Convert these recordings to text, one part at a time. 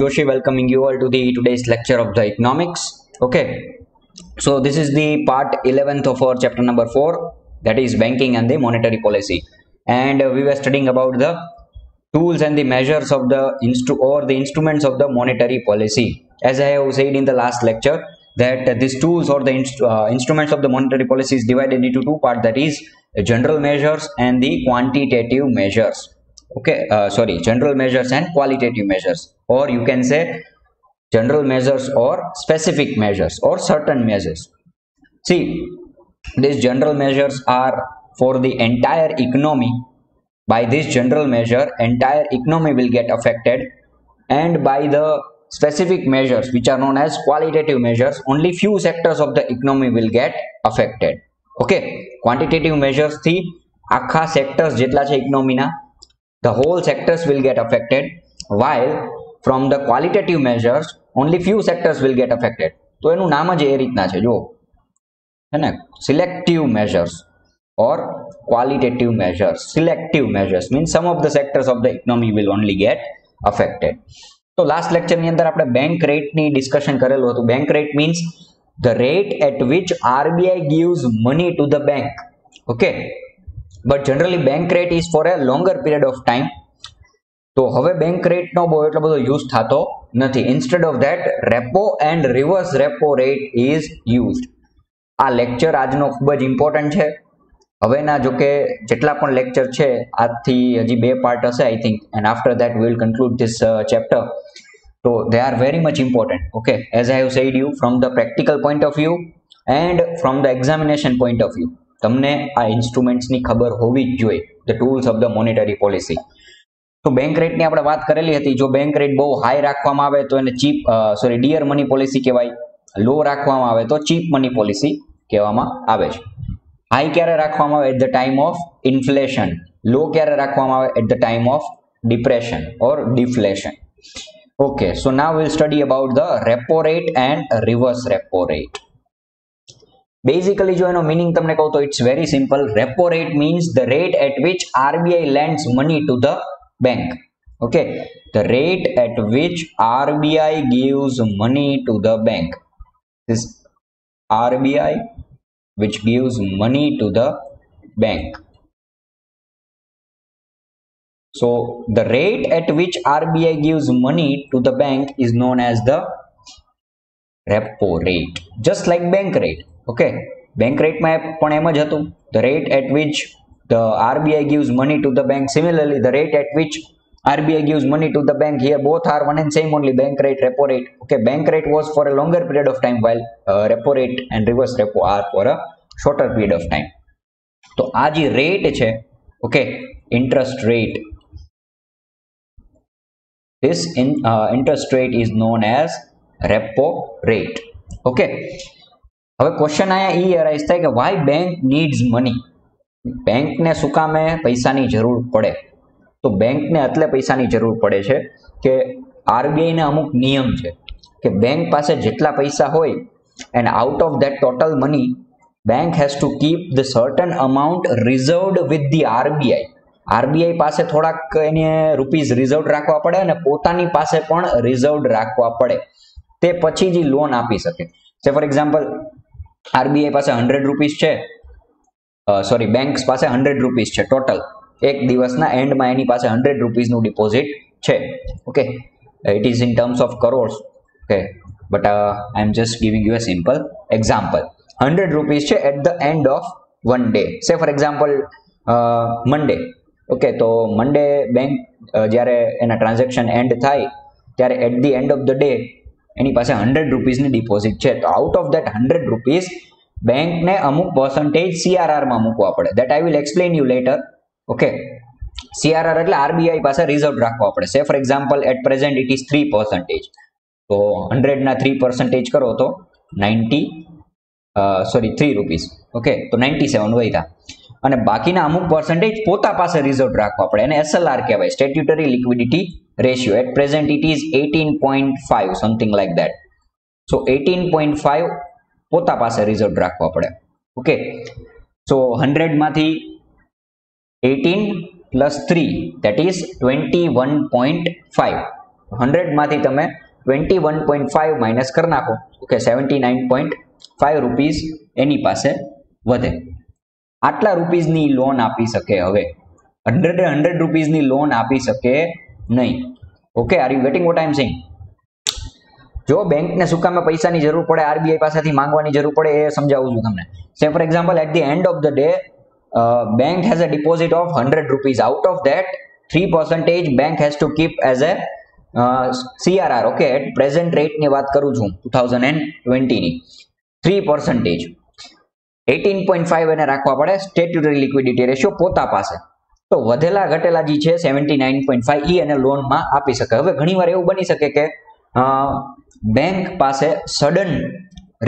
Joshi welcoming you all to the today's lecture of the economics. Okay, so this is the part 11th of our chapter number 4, that is banking and the monetary policy. And we were studying about the tools and the measures of the instruments of the monetary policy. As I have said in the last lecture, that these tools or the instruments of the monetary policy is divided into two parts, that is general measures and the quantitative measures. Okay, general measures and qualitative measures, or you can say general measures or specific measures or certain measures. See, these general measures are for the entire economy. By this general measure, entire economy will get affected, and by the specific measures, which are known as qualitative measures, only few sectors of the economy will get affected. Okay, quantitative measures થી આખા sectors જેટલા છે economy ના, the whole sectors will get affected, while from the qualitative measures only few sectors will get affected. તો એનું નામ જ એ રીતના છે, જો है ना, selective measures or qualitative measures. Selective measures means some of the sectors of the economy will only get affected. તો લાસ્ટ લેક્ચર ની અંદર આપણે બેંક રેટ ની ડિસ્કશન કરેલું હતું. Bank rate means the rate at which RBI gives money to the bank. Okay, but generally bank rate is for a longer period of time. તો હવે bank rate નો બહુ એટલો બધો યુઝ થતો નથી. Instead of that, repo and reverse repo rate is used. આ lecture આજનો ખૂબ જ ઇમ્પોર્ટન્ટ છે. હવેના જો કે જેટલા પણ લેક્ચર છે આજથી હજી બે પાર્ટ હશે I think, and after that we will conclude this chapter. તો they are very much important. Okay, as I have said you, from the practical point of view and from the examination point of view તમને આ ઇન્સ્ટ્રુમેન્ટ્સની ખબર હોવી જ જોઈએ, the tools of the monetary policy. તો bank રેટની આપણે વાત કરેલી હતી. જો બેંક રેટ બહુ હાઈ રાખવામાં આવે તો એને ડિયર મની પોલિસી કહેવાય. લો રાખવામાં આવે તો ચીપ મની પોલિસી કહેવામાં આવે છે. હાઈ ક્યારે રાખવામાં આવે? At the time of inflation. Low ક્યારે રાખવામાં આવે? At the time of depression or deflation. Okay, so now will study about the repo rate and reverse repo rate. Basically જો એનો મિનિંગ તમને કહું તો it's very simple. Repo rate means the rate at which RBI lends money to the bank. Okay, the rate at which RBI gives money to the bank. This RBI which gives money to the bank. So the rate at which RBI gives money to the bank is known as the repo rate, just like bank rate. Okay, bank rate માં પણ એમ જ હતું. The rate at which the RBI gives money to the bank. Similarly, the rate at which RBI gives money to the bank, here both are one and same only, bank rate, repo rate. Okay, bank rate was for a longer period of time, while repo rate and reverse repo are for a shorter period of time. તો આ જે rate છે, okay, interest rate, this interest rate is known as repo rate. Okay, હવે question અહીંયા એ arise થાય કે why bank needs money. બેંકને શું કામે પૈસાની જરૂર પડે? તો બેંકને એટલે પૈસાની જરૂર પડે છે કે આરબીઆઈને અમુક નિયમ છે કે બેંક પાસે જેટલા પૈસા હોય, and out of that total money bank has to keep the certain amount reserved with the RBI. RBI પાસે થોડાક એને રૂપીઝ રિઝર્વ રાખવા પડે અને પોતાની પાસે પણ રિઝર્વ રાખવા પડે, તે પછી જ લોન આપી શકે. સે ફોર એક્ઝામ્પલ, આરબીઆઈ પાસે 100 રૂપીઝ છે, બેંક્સ પાસે 100 રૂપીઝ છે ટોટલ. એક દિવસના એન્ડમાં એની પાસે 100 રૂપીઝનું ડિપોઝિટ છે. Okay, it is in terms of crores. Okay, but I am just giving you a simple example. 100 rupees છે at the end of one day. Say for example Monday. Okay, તો મંડે બેંક જ્યારે એના transaction end થાય ત્યારે at the end of the day એની પાસે 100 રૂપીઝની deposit છે. તો આઉટ ઓફ ધેટ 100 રૂપીઝ બેંકને અમુક પર્સન્ટેજ સીઆરઆરમાં મૂકવા પડે. That I will explain you later. Okay, CRR એટલે આરબીઆઈ પાસે રિઝર્વ રાખવા પડે. Say for example, at present it is 3%. તો 100 ના 3% કરો તો 3 રૂપીઝ. ઓકે, તો 97 વધ્યા. અને બાકીના અમુક પર્સન્ટેજ પોતા પાસે રિઝર્વ રાખવા પડે, એને એસએલઆર કહેવાય, statutory liquidity ratio. At present it is 18.5, something like that. So 18.5 પોતા પાસે રિઝર્વ રાખવા પડે. ઓકે, સો 100 માંથી 18 plus 3, that is 21.5. 100 માંથી તમે 21.5 માઇનસ કરી નાખો, ઓકે 79.5 રૂપીસ એની પાસે વધે. આટલા રૂપીસની લોન આપી શકે હવે. 100 રૂપીસની લોન આપી શકે નહીં. Okay, are you getting what I am saying? જો બેંકને શું કામ પૈસાની જરૂર પડે, આરબીઆઈ પાસેથી માંગવાની જરૂર પડે, એ સમજાવું છું તમને. Say for example, at the end of the day bank has a deposit of 100 rupees. Out of that 3% bank has to keep as a CRR. Okay, at present rate ની વાત કરું છું 2020 ની 3%, 18.5 એને રાખવા પડે સ્ટેટ્યુટરી લિક્વિડિટી રેશિયો પોતા પાસે. તો વધેલા ઘટેલા જે છે 79.5 ઈ એને લોનમાં આપી શકે. હવે ઘણીવાર એવું બની શકે કે બેંક પાસે સડન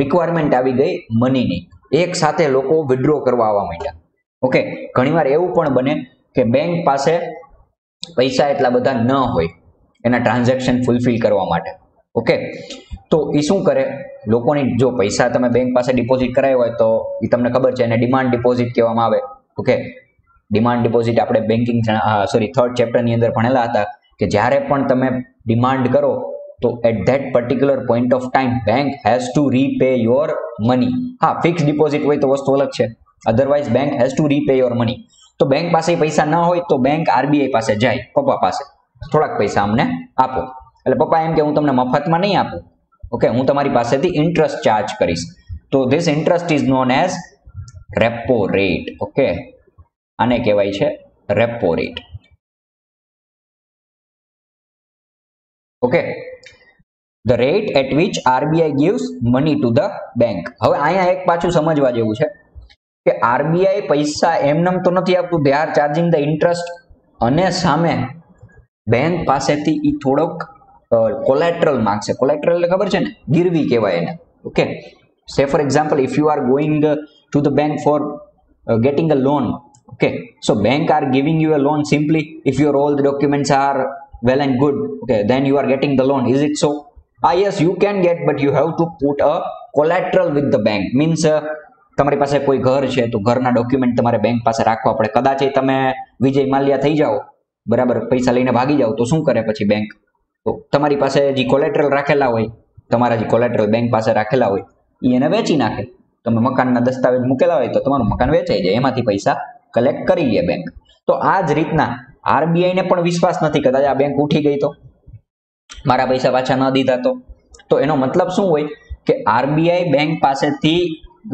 રિક્વાયરમેન્ટ આવી ગઈ મનીની, એક સાથે લોકો વિથડ્રો કરવા આવવા માંડ્યા. ઓકે, ઘણીવાર એવું પણ બને કે બેંક પાસે પૈસા એટલા બધા ન હોય એના ટ્રાન્ઝેક્શન ફૂલફિલ કરવા માટે. ઓકે, તો એ શું કરે, લોકોની જો પૈસા તમે બેંક પાસે ડિપોઝિટ કરાવ્યા હોય તો એ તમને ખબર છે એને ડિમાન્ડ ડિપોઝિટ કહેવામાં આવે. ઓકે, ડિમાન્ડ ડિપોઝિટ આપણે બેન્કિંગ થર્ડ ચેપ્ટરની અંદર ભણેલા હતા કે જ્યારે પણ તમે ડિમાન્ડ કરો તો at that particular point of time bank has to repay your money. હા, ફિક્સ ડિપોઝિટ હોય તો વસ્તુ અલગ છે, otherwise bank has to repay your money. તો બેંક પાસે પૈસા ન હોય તો બેંક આરબીઆઈ પાસે જાય, પપ્પા પાસે થોડાક પૈસા અમને આપો. એટલે પપ્પા એમ કે હું તમને મફતમાં નહીં આપું, ઓકે, હું તમારી પાસેથી ઇન્ટરેસ્ટ ચાર્જ કરીશ. તો this interest is known as repo rate. Okay, આને કહેવાય છે repo rate. Okay, the rate at which RBI gives money to the bank. હવે અહીંયા એક પાછું સમજવા જેવું છે કે આરબીઆઈ પૈસા એમનેમ તો નથી આપતું, they are charging the interest, અને સામે બેંક પાસેથી ઈ થોડોક કોલેટરલ માંગશે. કોલેટરલ એટલે ખબર છે ને, ગીરવી કહેવાય એને. ઓકે, સે for example if you are going to the bank four getting a loan, okay, so bank are giving you a loan simply if your all the documents are well and good, okay, then you are getting the loan. Is it so? Yes, you can get, but you have to put a collateral with the bank. Means તમારી પાસે કોઈ ઘર છે તો ઘરના document તમારે bank પાસે રાખવા પડે. કદાચ તમે વિજય માલ્યા થઈ જાઓ, બરાબર, પૈસા લઈને ભાગી જાઓ, તો શું કરે પછી બેંક? તો તમારી પાસે જે કોલેટરલ રાખેલા હોય, તમારા જે કોલેટરલ બેંક પાસે રાખેલા હોય એ એને વેચી નાખે. તમે મકાનના દસ્તાવેજ મૂકેલા હોય તો તમારું મકાન વેચાઈ જાય, એમાંથી પૈસા કલેક્ટ કરી લે બેંક. તો આ જ રીતના આરબીઆઈ ને પણ વિશ્વાસ નથી, કદાચ આ બેંક ઉઠી ગઈ તો મારા પૈસા પાછા ન દીધા તો એનો મતલબ શું હોય કે આરબીઆઈ બેંક પાસેથી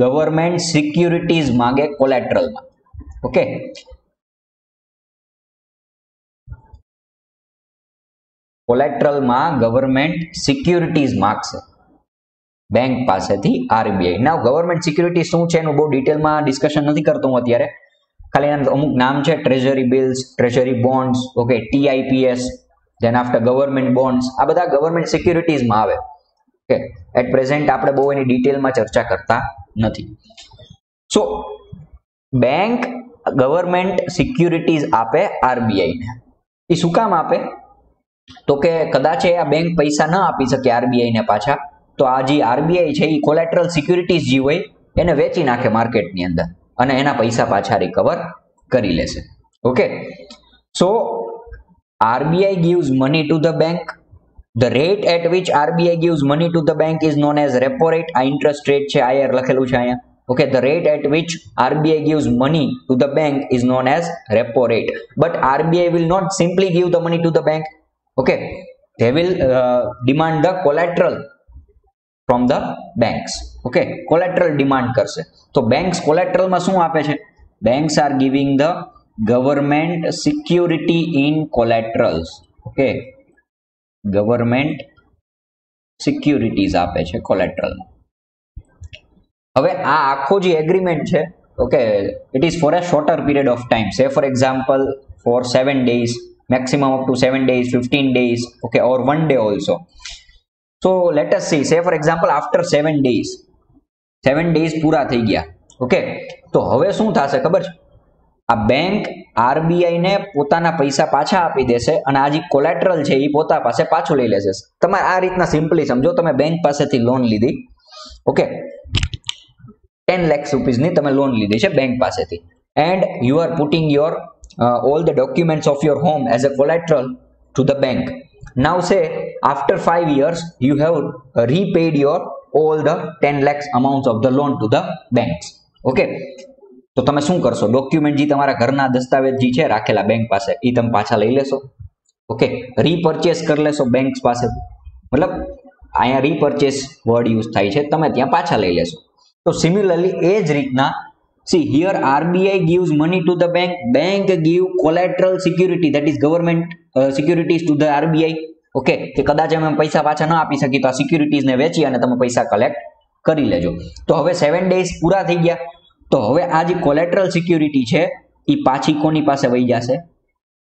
ગવર્મેન્ટ સિક્યુરિટીઝ માંગે કોલેટરલમાં. ઓકે, કોલેટરલમાં ગવર્મેન્ટ સિક્યુરિટીઝ માંગશે બેંક પાસેથી આરબીઆઈ. નાવ ગવર્મેન્ટ સિક્યુરિટી શું છે એનું બહુ ડિટેલમાં ડિસ્કશન નથી કરતો હું અત્યારે, ખાલી એના અમુક નામ છે: treasury bills, treasury bonds, okay, TIPS, then after government bonds. આ બધા ગવર્મેન્ટ સિક્યુરિટીઝમાં આવે. ઓકે, એટ પ્રેઝન્ટ આપણે બહુ એની ડિટેલમાં ચર્ચા કરતા નથી. સો બેંક ગવર્મેન્ટ સિક્યુરિટીઝ આપે આરબીઆઈ ને. એ શું કામ આપે? તો કે કદાચ આ બેંક પૈસા ન આપી શકે આરબીઆઈ ને પાછા, તો આ જે આરબીઆઈ છે એ કોલેટરલ સિક્યુરિટીઝ જે હોય એને વેચી નાખે માર્કેટની અંદર અને એના પૈસા પાછા રિકવર કરી લેશે. Okay, so RBI gives money to the bank. The rate at which RBI gives money to the bank is known as repo rate. આ interest rate છે, IR લખેલું છે અહીંયા. Okay, the rate at which RBI gives money to the bank is known as repo rate. But RBI will not simply give the money to the bank. Okay, they will demand the collateral from the banks. Okay, collateral demand કરશે. તો banks collateral માં શું આપે છે? Banks are giving the government security in collaterals. Okay, government securities આપે છે collateral. હવે આ આખો જે એગ્રીમેન્ટ છે, okay, it is for a shorter period of time. Say for example for 7 days, maximum up to 7 days, 15 days, okay, or 1 day also. So let us see, say for example after 7 days, 7 days પૂરા થઈ ગયા. Okay, તો હવે શું થશે ખબર છે? આ બેંક આરબીઆઈ ને પોતાના પૈસા પાછા આપી દેશે અને આ જે કોલેટરલ છે એ પોતા પાસે પાછું લઈ લેશે. તમે આ રીતના સિમ્પલી સમજો, તમે બેંક પાસેથી લોન લીધી, ઓકે, 10 લાખ રૂપીસની તમે લોન લીધી છે બેંક પાસેથી, and you are putting your all the documents of your home as a collateral to the bank. Now say after 5 years you have repaid your all the 10 lakhs amounts of the loan to the banks. Okay, તો તમે શું કરશો? Document જે તમારા ઘરના દસ્તાવેજ જે છે રાખેલા બેંક પાસે એ તમે પાછા લઈ લેશો. ઓકે, રીપર્ચેસ કરી લેશો બેંક પાસે, મતલબ અહીંયા રીપર્ચેસ વર્ડ યુઝ થાય છે, તમે ત્યાં પાછા લઈ લેશો. તો સિમિલરલી એ જ રીતના see here RBI gives money to the bank give collateral security, that is government securities to the RBI. Okay, કે કદાચ અમે પૈસા પાછા ન આપી શકી તો આ સિક્યુરિટીઝ ને વેચી અને તમે પૈસા કલેક્ટ કરી લેજો. તો હવે 7 ડેઝ પૂરા થઈ ગયા, તો હવે આ જે કોલેટરલ સિક્યુરિટી છે એ પાછી કોની પાસે વહી જશે?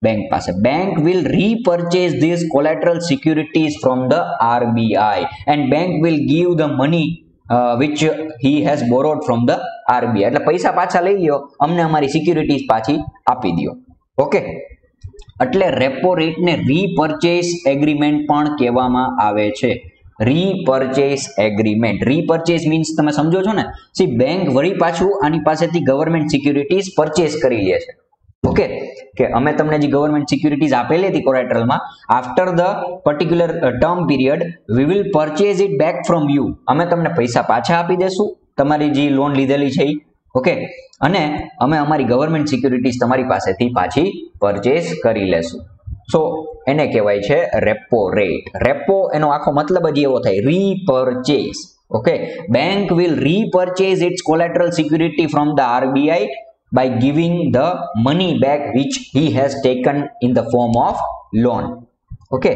બેંક પાસે. Bank will repurchase these collateral securities from the RBI and bank will give the money which he has borrowed from the RBI. એટલે પૈસા પાછા લઈ લ્યો, અમને અમારી સિક્યુરિટીઝ પાછી આપી દો. ઓકે, એટલે રેપો રેટ ને રીપર્ચેસ એગ્રીમેન્ટ પણ કહેવામાં આવે છે. રીપર્ચેસ એગ્રીમેન્ટ. રીપર્ચેસ મીન્સ તમે સમજો છો ને, સી બેંક વળી પાછું આની પાસેથી ગવર્મેન્ટ સિક્યુરિટીઝ પરચેસ કરી લે છે. ઓકે, કે અમે તમને જે ગવર્મેન્ટ સિક્યુરિટીઝ આપેલી હતી કોલેટરલમાં, after the particular term period we will purchase it back from you. અમે તમને પૈસા પાછા આપી દેશું તમારી જે લોન લીધેલી છે. ઓકે, અને અમે અમારી ગવર્મેન્ટ સિક્યુરિટીઝ તમારી પાસેથી પાછી પરચેસ કરી લેશું. સો એને કહેવાય છે રેપો રેટ. રેપો એનો આખો મતલબ જ એવો થાય, repurchase. Okay, bank will repurchase its collateral security from the RBI by giving the money back which he has taken in the form of loan. Okay,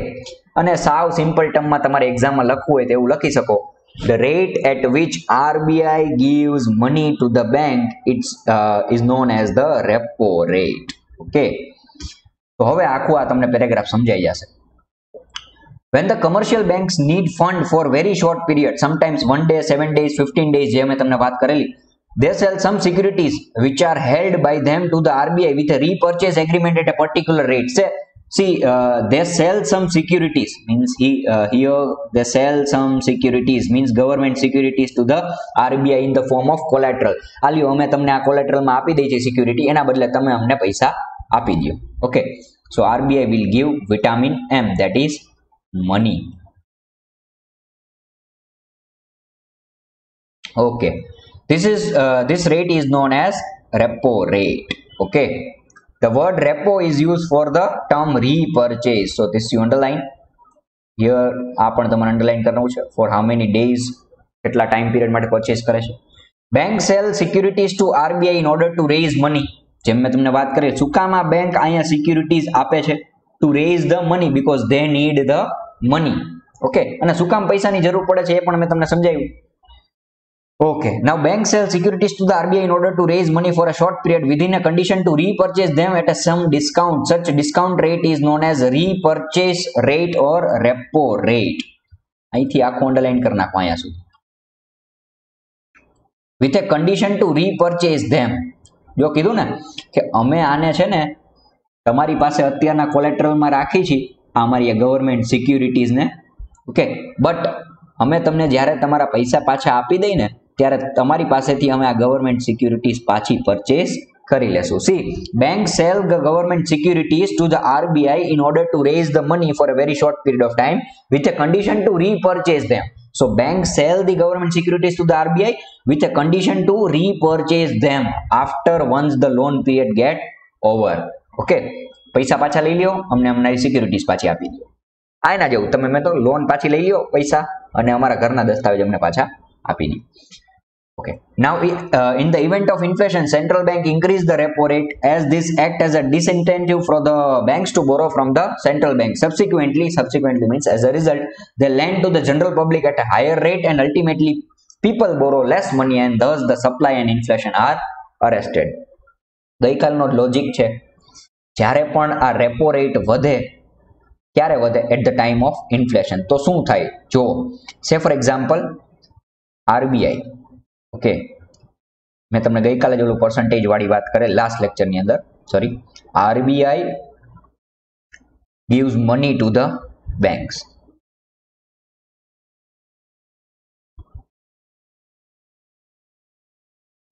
અને સાવ સિમ્પલ ટર્મમાં તમારે એક્ઝામમાં લખવું હોય તો એવું લખી શકો, the rate at which RBI gives money to the bank is known as the repo rate. Okay, તો હવે આખું આ તમને પેરેગ્રાફ સમજાઈ જશે. When the commercial banks need fund for very short period, sometimes 1 day, 7 days, 15 days, જે મેં તમને વાત કરેલી, they sell some securities which are held by them to the RBI with a repurchase agreement at a particular rate. They sell some securities means here they sell some securities means government securities to the RBI in the form of collateral. આલ્યો અમે તમને આ collateral માં આપી દઈ છે security, એના બદલે તમે અમને પૈસા આપી દો. Okay, so RBI will give vitamin M, that is money. Okay, this rate is known as repo rate. Okay, the word repo is used for the term repurchase, so this you underline here. આ પણ તમારે underline કરવાનું છે. for how many days, કેટલા time period માટે purchase કરે છે. bank sell securities to RBI in order to raise money. જેમ મેં તમને વાત કરી, શું કામ આ બેંક અહીંયા સિક્યુરિટીઝ આપે છે? to raise the money because they need the money. Okay, અને શું કામ પૈસાની જરૂર પડે છે એ પણ મેં તમને સમજાવ્યું. Okay, now bank sells securities to the RBI in order to raise money for a short period within a condition to repurchase them at some discount. Such discount rate is known as repurchase rate or repo rate. અહીંથી આખું underline કરી નાખો અહીંયા સુધી. With a condition to repurchase them. જો કીધું ને કે અમે આને છે ને તમારી પાસે અત્યારના કોલેટરલમાં રાખી છે અમારી ગવર્મેન્ટ સિક્યુરિટીઝ ને. ઓકે, બટ અમે તમને જ્યારે તમારા પૈસા પાછા આપી દઈ ને ત્યારે તમારી પાસેથી અમે આ ગવર્મેન્ટ સિક્યુરિટીઝ પાછી પરચેસ કરી લેશું. C, bank cell the government securities to the RBI in order to raise the money for a very short period of time with a condition to repurchase them. So bank sell the government securities to the RBI with a condition to repurchase them after once the loan period get over. Okay, પૈસા પાછા લઈ લ્યો, અમને અમારી securities પાછી આપી દો. આના જેવું તમે મેં તો લોન પાછી લઈ લ્યો પૈસા અને અમારા ઘરના દસ્તાવેજ અમને પાછા આપી દો. Okay, now in the event of inflation, central bank increase the repo rate as this act as a disincentive for the banks to borrow from the central bank. Subsequently means as a result they lend to the general public at a higher rate and ultimately people borrow less money and thus the supply and inflation are arrested. ગઈકાલનો logic છે, જ્યારે પણ આ repo rate વધે ક્યારે વધે? At the time of inflation. તો શું થાય? જો સે ફોર એક્ઝામ્પલ RBI, ઓકે, મેં તમને ગઈકાલે જ ઓલું પર્સન્ટેજ વાળી વાત કરે લાસ્ટ લેક્ચરની અંદર, sorry, RBI gives money to the banks.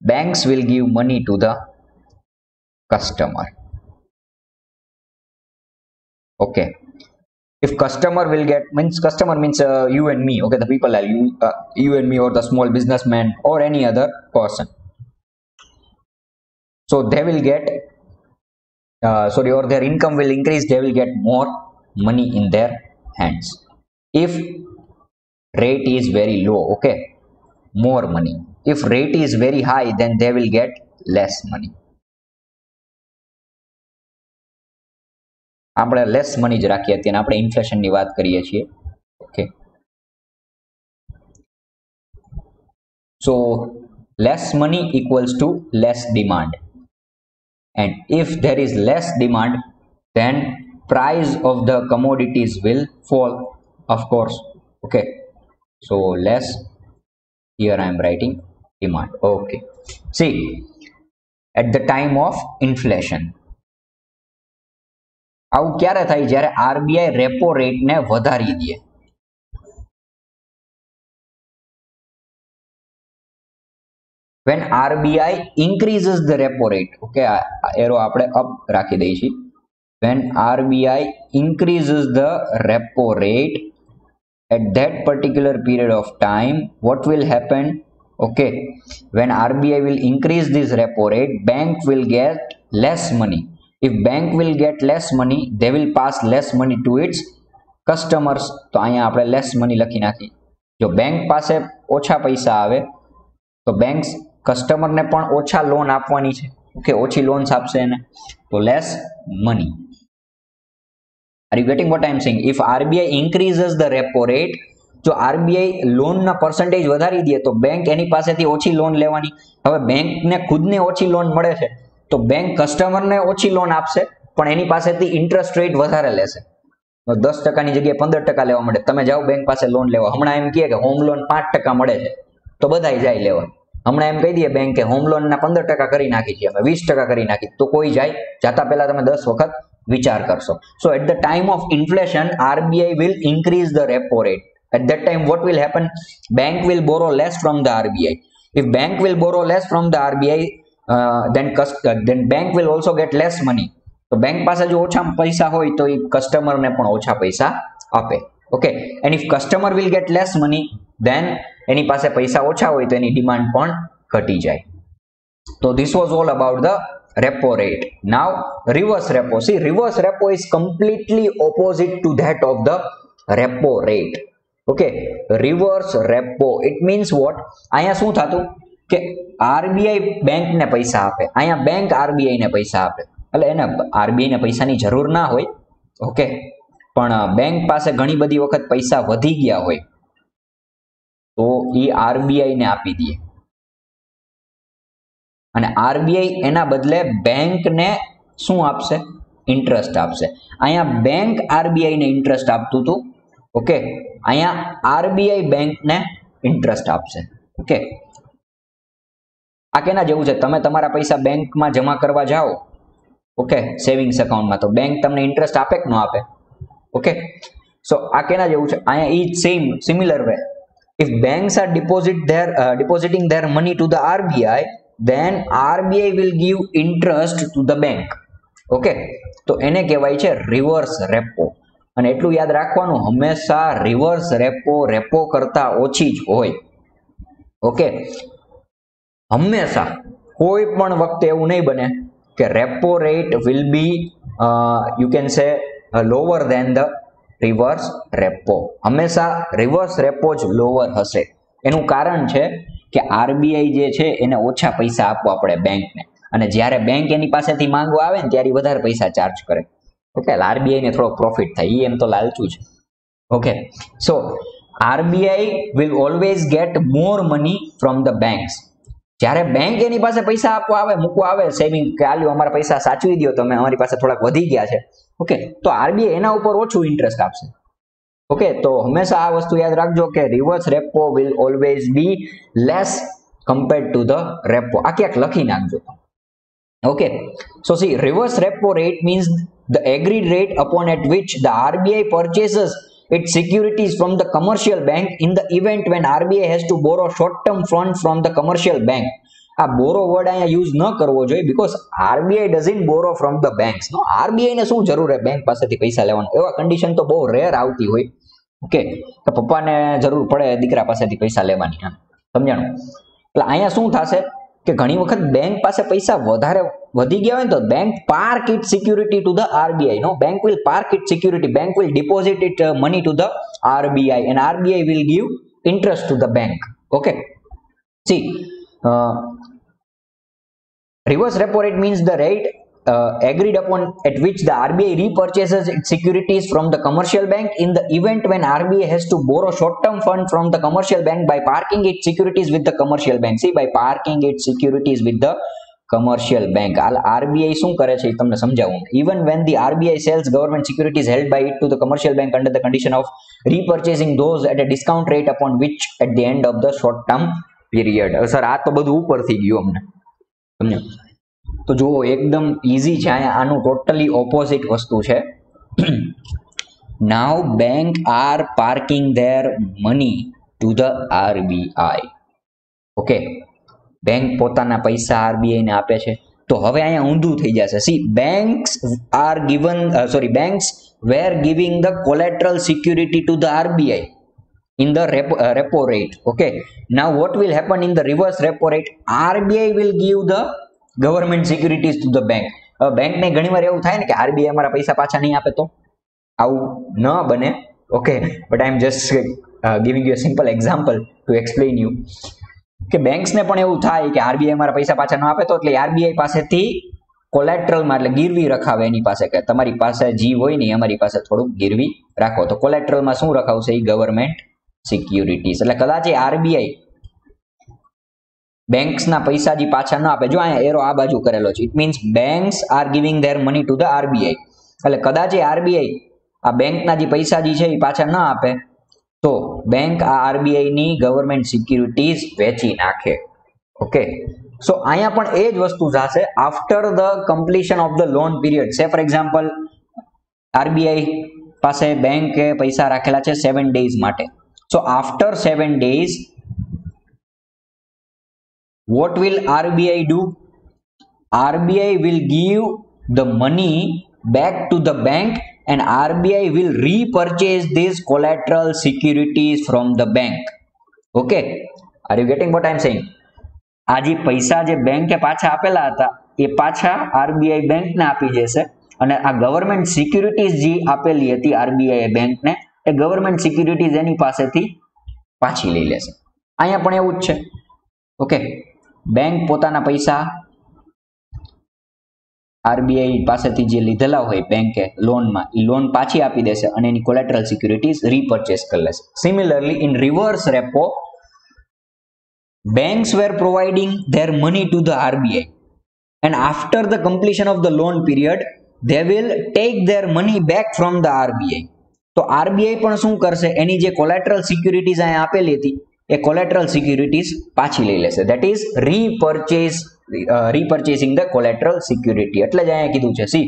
Banks will give money to the customer. Okay, if customer will get, means customer means you and me, okay, the people are you and me, or the small businessman or any other person. So they will get sorry, or their income will increase, they will get more money in their hands. If rate is very low, okay, more money. If rate is very high, then they will get less money. આપણે less money જ રાખીએ, અત્યારે આપણે ઇન્ફ્લેશનની વાત કરીએ છીએ. Okay, so less money equals to less demand, and if there is less demand, then price of the commodities will fall, of course. Okay, so less, here I am writing demand. Okay, see, at the time of inflation, આવું ક્યારે થાય? જ્યારે RBI repo rate ને વધારી દે. when RBI increases the repo rate, okay, arrow આપણે up રાખી દઈએ છીએ. when RBI increases the repo rate at that particular period of time, what will happen? Okay, when RBI will increase this repo rate, bank will get less money. If bank will get less money, they will pass less money to its customers. તો અહીંયા આપણે less money લખી નાખી. જો bank પાસે ઓછા પૈસા આવે તો બેંક્સ કસ્ટમરને પણ ઓછા લોન આપવાની છે. ઓકે, ઓછી લોન્સ આપશે એને, તો less money. Are you getting what I am saying? If RBI increases the repo rate, જો RBI લોનના પર્સન્ટેજ વધારી દે તો બેંક એની પાસેથી ઓછી લોન લેવાની. હવે બેંકને ખુદને ઓછી લોન મળે છે તો બેંક કસ્ટમરને ઓછી લોન આપશે, પણ એની પાસેથી ઇન્ટરેસ્ટ રેટ વધારે લેશે. 10% ની જગ્યાએ 15% લેવા મળે. તમે જાઓ બેંક પાસે લોન લેવા, હમણાં એમ કહે કે હોમ લોન 5% મળે છે તો બધાય જાય લેવા. હમણાં એમ કહી દઈએ બેંક કે હોમ લોનના 15% કરી નાખી છે, અમે 20% કરી નાખી, તો કોઈ જાય? જાતા પહેલા તમે 10 વખત વિચાર કરશો. So at the time of inflation, RBI will increase the repo rate. At that time, what will happen? Bank will borrow less from the RBI. If bank will borrow less from the RBI, then bank will also get less money. તો bank પાસે જો ઓછા પૈસા હોય તો એ કસ્ટમરને પણ ઓછા પૈસા આપે. Okay, and if customer will get less money, then એની પાસે પૈસા ઓછા હોય તો એની ડિમાન્ડ પણ ઘટી જાય. તો this was all about the repo rate. Now reverse repo. See, reverse repo is completely opposite to that of the repo rate. Okay, reverse repo, it means what? અહીંયા શું થતું કે RBI બેંક ને પૈસા આપે, અહીંયા બેંક RBI ને પૈસા આપે. એટલે એને RBI ને પૈસાની જરૂર ના હોય, ઓકે, પણ બેંક પાસે ઘણી બધી વખત પૈસા વધી ગયા હોય તો એ RBI ને આપી દે, અને RBI એના બદલે બેંક ને શું આપશે? ઇન્ટરેસ્ટ આપશે. અહીંયા બેંક RBI ને ઇન્ટરેસ્ટ આપતું હતું, ઓકે, અહીંયા RBI બેંક ને ઇન્ટરેસ્ટ આપશે. ઓકે, આ કેના જેવું છે? તમે તમારા પૈસા બેંકમાં જમા કરવા જાઓ, ઓકે, સેવિંગ્સ અકાઉન્ટમાં, તો બેંક તમને ઇન્ટરેસ્ટ આપે કે ન આપે? ઓકે, સો આ કેના જેવું છે? અહીંયા ઈ same similar way, if banks are depositing their money to the RBI, then RBI will give interest to the bank. Okay, તો એને કહેવાય છે રિવર્સ રેપો. અને એટલું યાદ રાખવાનું, હંમેશા રિવર્સ રેપો કરતા ઓછી જ હોય. ઓકે, હંમેશા કોઈ પણ વખતે એવું નહીં બને કે repo rate will be you can say lower than the reverse repo. હંમેશા રિવર્સ રેપો જ લોવર હશે. એનું કારણ છે કે RBI જે છે એને ઓછા પૈસા આપવા પડે બેંકને, અને જ્યારે બેંક એની પાસેથી માંગવા આવે ને ત્યારે વધારે પૈસા ચાર્જ કરે. ઓકે, RBI ને થોડો પ્રોફિટ થાય, એમ તો લાલચું છે. Okay, so RBI will always get more money from the banks. જ્યારે બેંક એની પાસે પૈસા આપવા આવે, મૂકવા આવે, સેવિંગ કે આલ્યો અમારા પૈસા સાચવી દો તમે, અમારી પાસે થોડાક વધી ગયા છે, ઓકે, તો RBI એના ઉપર ઓછું ઇન્ટરેસ્ટ આપશે. ઓકે, તો હંમેશા આ વસ્તુ યાદ રાખજો કે reverse repo will always be less compared to the repo. આ ક્યાંક લખી નાખજો. Okay, so see, reverse repo rate means the agreed rate upon at which the RBI purchases its securities from the commercial bank in the event when RBI has to borrow short-term funds from the commercial bank. આ બોરો word અહીંયા use ન કરવો જોઈએ, because RBI doesn't borrow from the banks. RBI ને શું જરૂર છે bank પાસેથી પૈસા લેવાનું? એવા કન્ડિશન તો બહુ રેર આવતી હોય. ઓકે, તો પપ્પાને જરૂર પડે દીકરા પાસેથી પૈસા લેવાની. સમજાણું? એટલે અહીંયા શું થશે કે ઘણી વખત બેંક પાસે પૈસા વધારે વધી ગયા હોય ને તો bank park it security to the RBI. No, bank will park it security, bank will deposit it money to the RBI and RBI will give interest to the bank. Okay, see, reverse repo rate means the rate agreed upon at which the RBI repurchases its securities from the commercial bank in the event when RBI has to borrow short-term fund from the commercial bank by parking its securities with the commercial bank. See, by parking its securities with the commercial bank. RBI શું કરે છે એ તમને સમજાવું. Even when the RBI sells government securities held by it to the commercial bank under the condition of repurchasing those at a discount rate upon which at the end of the short-term period. Sir આ તો બધું ઉપરથી ગયું અમને. સમજો? તો જુઓ એકદમ ઈઝી છે. આનું ટોટલી ઓપોઝિટ વસ્તુ છે. Now bank are parking their money to the RBI. Okay, bank પોતાના પૈસા આરબીઆઈ ને આપે છે. તો હવે અહીંયા ઊંધું થઈ જશે. See, banks are given banks were giving the collateral security to the RBI in the repo rate. Okay, now what will happen in the reverse repo rate? RBI will give the government securities to the bank. Bank ને ઘણીવાર એવું થાય ને કે RBI અમારા પૈસા પાછા નહીં આપે, તો આવું ન બને. Okay, but I am just giving you a simple example two explain you કે બેંક્સ ને પણ એવું થાય કે આરબીઆઈ અમારા પૈસા પાછા ન આપે, તો એટલે આરબીઆઈ પાસેથી કોલેટ્રલમાં એટલે ગીરવી રખાવે એની પાસે, કે તમારી પાસે જી હોય ને અમારી પાસે થોડુંક ગીરવી રાખો. તો કોલેટ્રલમાં શું રખાવશે? એ ગવર્મેન્ટ સિક્યુરિટીઝ. એટલે કદાચ આરબીઆઈ બેંક્સના પૈસા જે પાછા ન આપે, જો અહીંયા એરો આ બાજુ કરેલો છે, it means banks are giving there money to the RBI. એટલે કદાચ આરબીઆઈ આ બેંકના જે પૈસા જે છે એ પાછા ન આપે તો બેંક આ આરબીઆઈ ની ગવર્મેન્ટ સિક્યુરિટીઝ વેચી નાખે. ઓકે, સો અહીંયા પણ એ જ વસ્તુ થશે after the completion of the loan period. સે ફોર એક્ઝામ્પલ આરબીઆઈ પાસે બેંકે પૈસા રાખેલા છે 7 days માટે. So after 7 days, what will RBI do? RBI will give the money back to the bank and RBI will repurchase these collateral securities from the bank. Okay, are you getting what I am saying? આ જે પૈસા જે બેંકે પાછા આપેલા હતા એ પાછા RBI બેંકને આપી જશે અને આ ગવર્મેન્ટ સિક્યુરિટીઝ જે આપેલી હતી આરબીઆઈ બેંકને એ ગવર્મેન્ટ સિક્યુરિટીઝ એની પાસેથી પાછી લઈ લેશે. અહીંયા પણ એવું જ છે. ઓકે, બેંક પોતાના પૈસા આરબીઆઈ પાસેથી જે લીધેલા હોય બેંકે લોનમાં એ લોન પાછી આપી દેશે અને એની કોલેટરલ સિક્યુરિટીઝ રીપર્ચેસ કરી લેશે. Similarly in reverse repo banks were providing their money to the RBI and after the completion of the loan period they will take their money back from the RBI. તો RBI પણ શું કરશે? એની જે collateral securities અહીંયા આપેલી હતી એ collateral securities પાછી લઈ લેશે. That is repurchasing the collateral security. એટલે જ અહીંયા કીધું છે, see,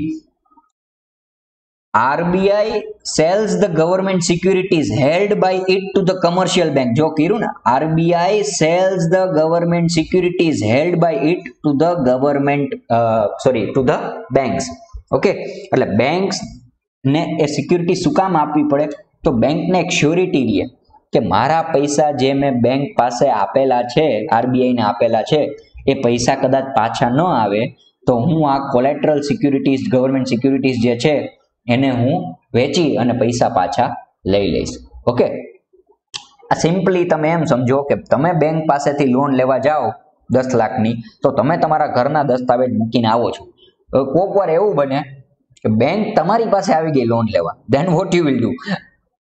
RBI sells the government securities held by it to the commercial bank. જો કીધું ને, RBI sells the government securities held by it to the government to the banks. Okay, એટલે banks ને એ સિક્યુરિટી શું કામ આપવી પડે? તો બેંકને એક શ્યોરિટી રહે કે મારા પૈસા જે મેં બેંક પાસે આપેલા છે, આરબીઆઈ ને આપેલા છે, એ પૈસા કદાચ પાછા ન આવે તો હું આ કોલેટરલ સિક્યુરિટીઝ ગવર્મેન્ટ સિક્યુરિટીઝ જે છે એને હું વેચી અને પૈસા પાછા લઈ લઈશ. ઓકે, આ સિમ્પલી તમે એમ સમજો કે તમે બેંક પાસેથી લોન લેવા જાઓ 10 લાખની, તો તમે તમારા ઘરના દસ્તાવેજ મૂકીને આવો છો. કોક વાર એવું બને કે બેંક તમારી પાસે આવી ગઈ લોન લેવા, then what you will do?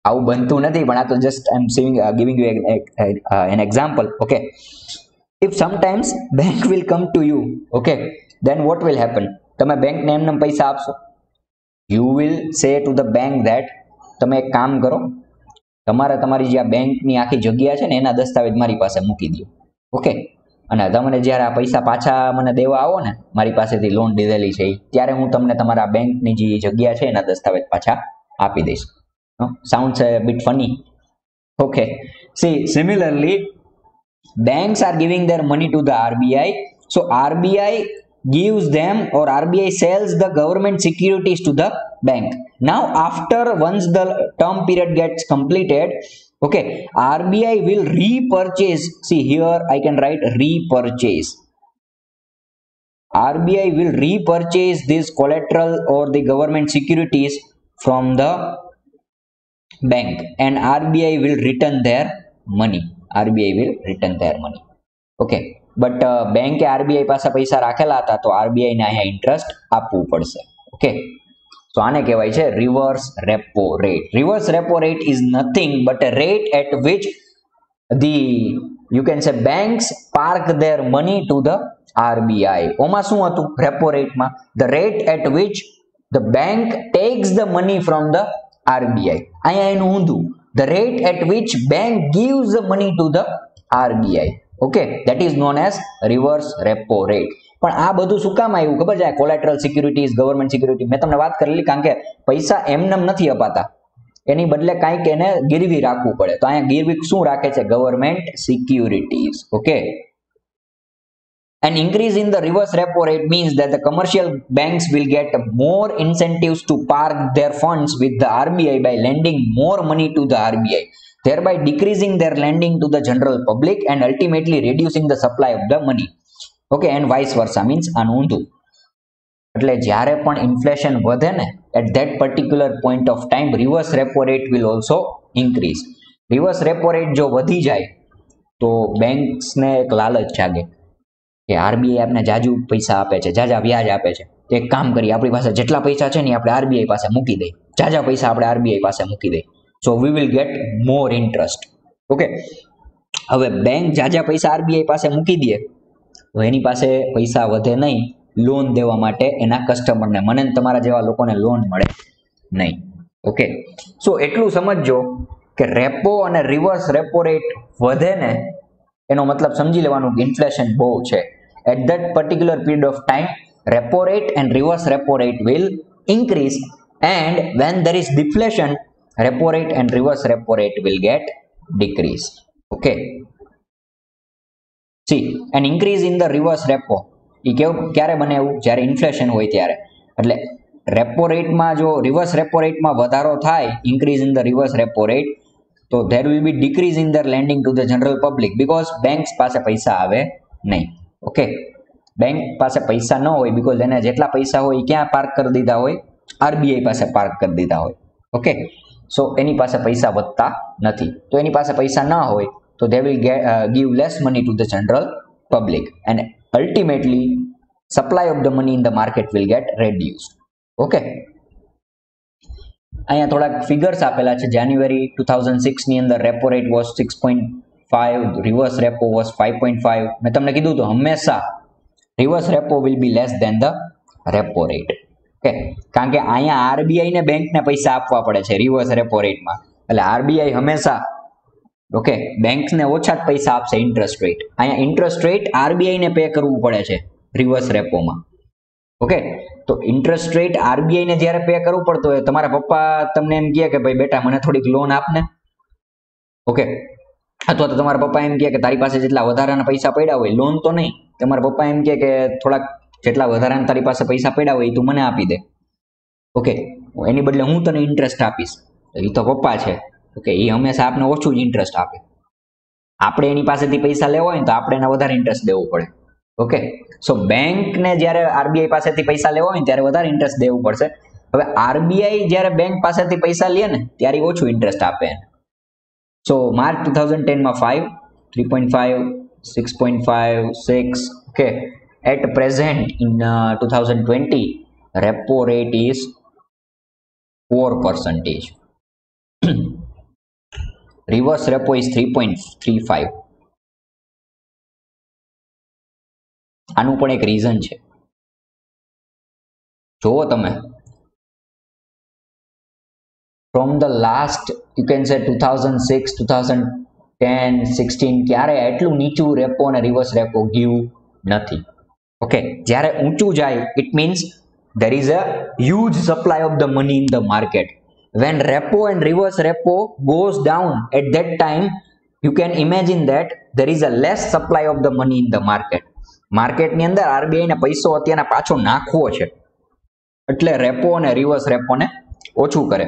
આવું બનતું નથી, પણ આ તો just I am giving you an example. Okay, if sometimes bank will come to you, okay, then what will happen? તમે બેંકને એમને પૈસા આપશો? You will say to the bank that તમે એક કામ કરો, તમારી જે આ બેંકની આખી જગ્યા છે ને એના દસ્તાવેજ મારી પાસે મૂકી દો. ઓકે, અને તમને જ્યારે આ પૈસા પાછા મને દેવા આવો ને, મારી પાસેથી લોન લીધેલી છે ત્યારે હું તમને તમારા બેંકની જે જગ્યા છે એના દસ્તાવેજ પાછા આપી દઈશ. Sounds a bit funny. Okay, see, similarly Banks are giving their money to the RBI. So RBI gives them, or RBI sells the government securities to the bank. Now after, once the term period gets completed, okay, RBI will repurchase. See here I can write repurchase. RBI will repurchase this collateral or the government securities from the bank, and RBI will return their money. RBI will return their money. Okay, but બેંકે RBI પાસે પૈસા રાખેલા હતા, તો RBI ને અહીંયા interest આપવું પડશે. ઓકે, તો આને કહેવાય છે reverse repo rate. Reverse repo rate is nothing but a rate at which the, you can say, banks park their money to the RBI. ઓમાં શું હતું રેપો રેટમાં? the rate at which the bank takes the money from the RBI. અહીંયા એનું ઊંધું, the rate at which bank gives the money to the RBI. Okay, that is known as reverse repo rate. પણ આ બધું શું કામ આવ્યું ખબર છે? કોલેટરલ સિક્યુરિટીઝ, ગવર્મેન્ટ સિક્યુરિટી મેં તમને વાત કરેલી, કારણ કે પૈસા એમનેમ નથી અપાતા, એની બદલે કાંઈક એને ગીરવી રાખવું પડે. તો અહીંયા ગીરવી શું રાખે છે? Government securities. Okay, an increase in the reverse repo rate means that the commercial banks will get more incentives to park their funds with the RBI by lending more money to the RBI, thereby decreasing their lending to the general public and ultimately reducing the supply of the money. Okay, and vice versa, means આનું ઊંધું. એટલે જ્યારે પણ inflation વધે ને, at that particular point of time reverse repo rate will also increase. reverse repo rate જો વધી જાય તો બેંક્સને એક લાલચ જાગે કે આરબીઆઈ આપને જાજુ પૈસા આપે છે, જાજા વ્યાજ આપે છે, તો એક કામ કરીએ, આપણી પાસે જેટલા પૈસા છે ને આપણે આરબીઆઈ પાસે મૂકી દઈએ, જાજા પૈસા આપણે આરબીઆઈ પાસે મૂકી દઈએ, so we will get more interest. Okay, હવે બેંક જાજા પૈસા આરબીઆઈ પાસે મૂકી દે તો એની પાસે પૈસા વધે નહીં લોન દેવા માટે એના કસ્ટમરને, મને તમારા જેવા લોકોને લોન મળે નહીં. ઓકે, સો એટલું સમજજો કે રેપો અને રિવર્સ રેપો રેટ વધે ને એનો મતલબ સમજી લેવાનું કે ઇન્ફ્લેશન બહુ છે. At that particular period of time, repo rate and reverse repo rate will increase, and when there is deflation, repo rate and reverse repo rate will get decreased. Okay. See, an increase in the reverse repo એ કેવું ક્યારે બને? એવું જ્યારે inflation હોય ત્યારે. એટલે repo રેટમાં જો રિવર્સ રેપો રેટમાં વધારો થાય, increase in the reverse repo rate, તો there will be decrease in their lending to the general public because banks પાસે પૈસા આવે નહીં. ઓકે, બેંક પાસે પૈસા ન હોય બીકોઝ એને જેટલા પૈસા હોય ક્યાં પાર્ક કરી દીધા હોય? આરબીઆઈ પાસે પાર્ક કરી દીધા હોય. ઓકે, સો એની પાસે પૈસા વધતા નથી, તો એની પાસે પૈસા ના હોય તો they will give less money to the general public and ultimately supply of the money in the market will get reduced. Okay, અહીંયા થોડાક ફિગર્સ આપેલા છે. જાન્યુઆરી 2006 ની અંદર repo rate was 6.5, reverse repo was 5.5. મેં તમને કીધું તો હંમેશા reverse repo will be less than the repo rate. Okay, કારણ કે અહીંયા આરબીઆઈ ને બેંકને પૈસા આપવા પડે છે રિવર્સ રેપો રેટમાં, એટલે આરબીઆઈ હંમેશા ઓકે બેંક્સને ઓછા જ પૈસા આપશે ઇન્ટરેસ્ટ રેટ. અહીંયા ઇન્ટરેસ્ટ રેટ આરબીઆઈ ને પે કરવું પડે છે રિવર્સ રેપોમાં. ઓકે, તો ઇન્ટરેસ્ટ રેટ આરબીઆઈ ને જ્યારે પે કરવું પડતું હોય, તમારા પપ્પા તમને એમ કહે કે ભાઈ બેટા મને થોડીક લોન આપને. ઓકે, અથવા તો તમારા પપ્પા એમ કહે કે તારી પાસે જેટલા વધારાના પૈસા પડ્યા હોય, લોન તો નહીં, તમારા પપ્પા એમ કહે કે થોડાક જેટલા વધારાના તારી પાસે પૈસા પડ્યા હોય તું મને આપી દે. ઓકે, એની બદલે હું તને ઇન્ટરેસ્ટ આપીશ. એ તો પપ્પા છે. ઓકે, એ હંમેશા આપને ઓછું જ ઇન્ટરેસ્ટ આપે. આપણે એની પાસેથી પૈસા લેવા હોય તો આપણે એને વધારે ઇન્ટરેસ્ટ દેવું પડે. ઓકે, સો બેંકને જ્યારે આરબીઆઈ પાસેથી પૈસા લેવા હોય ત્યારે વધારે ઇન્ટરેસ્ટ દેવું પડશે. હવે આરબીઆઈ જ્યારે બેંક પાસેથી પૈસા લે ને ત્યારે ઓછું ઇન્ટરેસ્ટ આપે. સો માર્ચ 2010 માં 5, 3.5, 6.5, 6. Okay, at present in 2020 repo rate is 4%. reverse repo is 3.35. આનું પણ એક રીઝન છે. જોવો તમે, from the last you can say 2006, 2010, 16 ક્યારે એટલું નીચું રેપો અને રિવર્સ રેપો ગયું નથી. ઓકે, જ્યારે ઊંચું જાય it means there is a huge supply of the money in the market. When repo and reverse repo goes down, at that time you can imagine that there is a less supply of the money in the market. માર્કેટની અંદર RBI ને પૈસો અત્યારે પાછો નાખવો છે એટલે repo અને રિવર્સ રેપોને ઓછું કરે.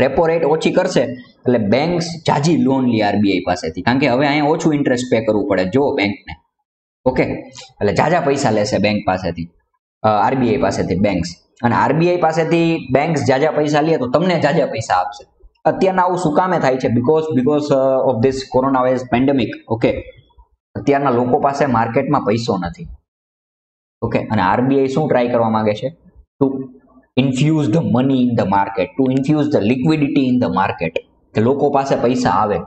રેપો રેટ ઓછી કરશે એટલે બેંક્સ જાજી લોન લે આરબીઆઈ પાસેથી, કારણ કે હવે અહીંયા ઓછું ઇન્ટરેસ્ટ પે કરવું પડે જો બેંકને. ઓકે, એટલે જાજા પૈસા લેશે બેંક પાસેથી, આરબીઆઈ પાસેથી બેંક્સ. અને આરબીઆઈ પાસેથી બેંક્સ જાજા પૈસા લે તો તમને જાજા પૈસા આપશે. અત્યારના આવું શું કામે થાય છે? Because of this corona virus pandemic. Okay, અત્યારના લોકો પાસે માર્કેટમાં પૈસો નથી. ઓકે, અને આરબીઆઈ શું ટ્રાય કરવા માંગે છે? To infuse the money in the market, to infuse the liquidity in the market, કે લોકો પાસે પૈસા આવે.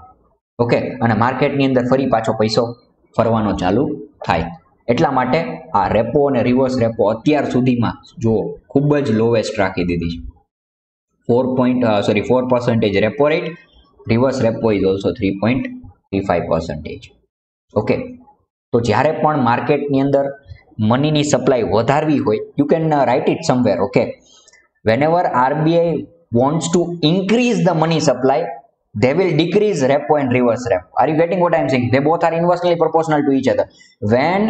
ઓકે, અને માર્કેટની અંદર ફરી પાછો પૈસો ફરવાનો ચાલુ થાય. એટલા માટે આ રેપો અને રિવર્સ રેપો અત્યાર સુધીમાં જો ખૂબ જ લોએસ્ટ રાખી દીધી છે. 4% repo rate, reverse repo is also 3.35%. Okay, તો જ્યારે પણ માર્કેટની અંદર મનીની સપ્લાય વધારવી હોય, you can write it somewhere. Okay, whenever RBI wants to increase the money supply, they will decrease repo and reverse repo. Are you getting what I am saying? They both are inversely proportional to each other. When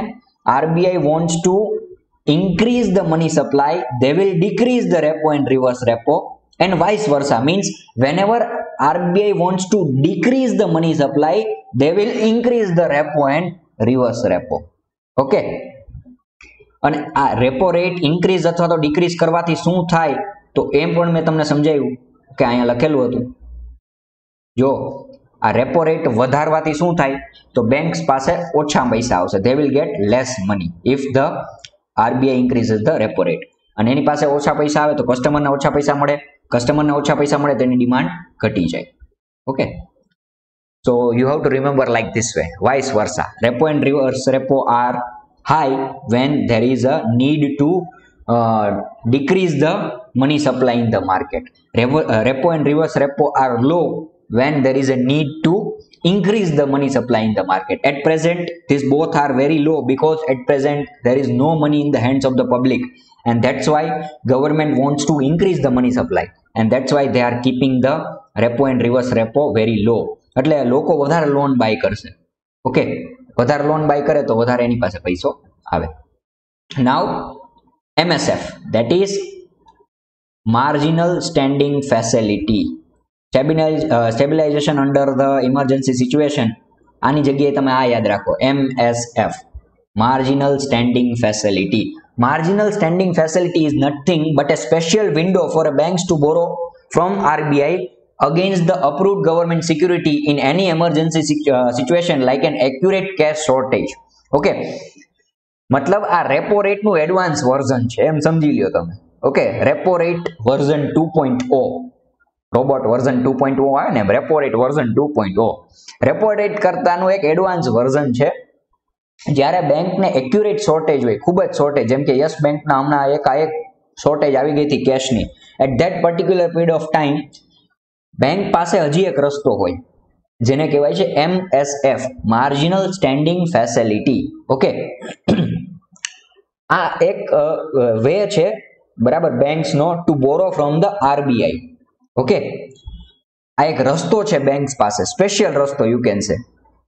RBI wants to increase the money supply, they will decrease the repo and reverse repo, and vice versa. Means whenever RBI wants to decrease the money supply, they will increase the repo and reverse repo. Okay, અને આ repo rate increase અથવા તો decrease કરવાથી શું થાય તો એમ પણ મેં તમને સમજાવ્યું કે અહીંયા લખેલું હતું. જો આ રેપો રેટ વધારવાથી શું થાય તો બેંક્સ પાસે ઓછા પૈસા આવશે. they will get less money if the RBI increases the repo rate. અને એની પાસે ઓછા પૈસા આવે તો કસ્ટમરને ઓછા પૈસા મળે, કસ્ટમરને ઓછા પૈસા મળે તેની ડિમાન્ડ ઘટી જાય. Okay, so you have to remember like this way, vice versa. Repo and reverse repo are high when there is a need to decrease the money supply in the market. Repo and reverse repo are low when there is a need to increase the money supply in the market. At present, these both are very low because at present there is no money in the hands of the public, and that's why government wants to increase the money supply, and that's why they are keeping the repo and reverse repo very low. એટલે લોકો વધારે loan by કરશે. Okay, વધારે loan by કરે તો વધારે એની પાસે પૈસો આવે. નાઉ MSF, that is marginal standing facility, stabilization under the emergency situation. આની જગ્યાએ તમે આ યાદ રાખો, MSF, marginal standing facility. Marginal standing facility is nothing but a special window for a banks to borrow from RBI against the approved government security in any emergency situation like an accurate cash shortage. Okay, મતલબ આ repo rate નું advance version છે એમ સમજી લ્યો તમે. Okay, repo rate version 2.0, robot version 2.0 આવે ને, repo rate version 2.0. Repo rate કરતાનું એક એડવાન્સ વર્ઝન છે. જ્યારે બેંકને એક્યુરેટ શોર્ટેજ હોય, ખૂબ જ શોર્ટેજ, જેમ કે યસ બેંકના હમણાં એકાએક શોર્ટેજ આવી ગઈ હતી કેશની, at that particular period of time bank પાસે હજી એક રસ્તો હોય જેને કહેવાય છે MSF, marginal standing facility. Okay, આ એક વે છે બરાબર બેંક્સનો to borrow from the RBI. Okay, આ એક રસ્તો છે બેંક્સ પાસે, સ્પેશિયલ રસ્તો યુ કેન સે,